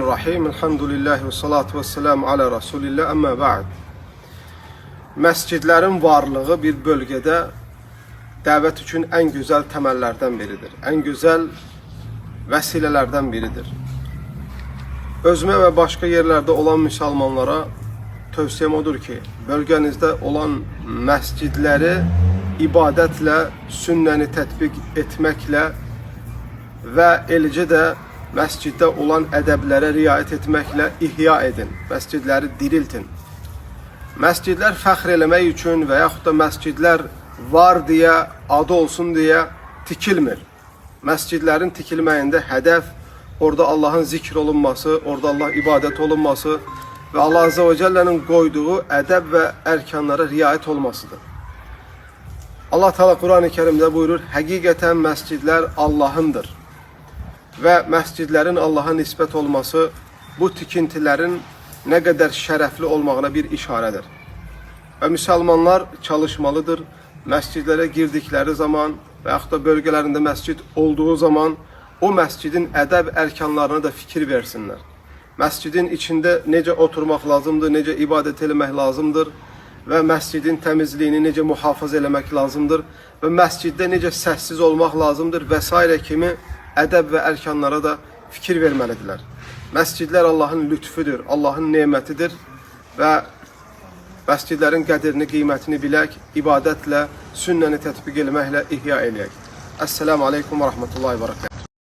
Bismillahirrahmanirrahim. Elhamdülillahi ve salatu ve selamu ala Resulillah. Amma ba'd. Məscidlərin varlığı bir bölgədə dəvət üçün ən gözəl təməllərdən biridir. Ən gözəl vəsilələrdən biridir. Özümə və başqa yerlərdə olan müsəlmanlara tövsiyəm odur ki, bölgənizdə olan məscidləri ibadətlə, sünnəni tətbiq etməklə və eləcə də məsciddə olan ədəblərə riayət etməklə ihya edin, məscidləri diriltin. Məscidlər fəxr eləmək üçün və yaxud da məscidlər var deyə, adı olsun deyə tikilmir. Məscidlərin tikilməyində hədəf orada Allahın zikr olunması, orada Allah ibadət olunması və Allah Azze və Cəllənin qoyduğu ədəb və ərkanlara riayət olmasıdır. Allah Teala Quran-ı Kerimdə buyurur, həqiqətən məscidlər Allahındır. Və məscidlərin Allaha nisbət olması bu tikintilərin nə qədər şərəfli olmağına bir işarədir. Və müsəlmanlar çalışmalıdır, məscidlərə girdikləri zaman və yaxud da bölgələrində məscid olduğu zaman o məscidin ədəb ərkanlarına da fikir versinlər. Məscidin içində necə oturmaq lazımdır, necə ibadət eləmək lazımdır və məscidin təmizliyini necə mühafizə eləmək lazımdır və məsciddə necə səssiz olmaq lazımdır və s. kimi ədəb və ərkanlara da fikir verməlidirlər. Məscidlər Allahın lütfüdür, Allahın nemətidir və məscidlərin qədrini, qiymətini bilək, ibadətlə, sünnəni tətbiq eləməklə ihya eləyək. Esselamu aleykum və rahmetullahi və bərəkətuhu.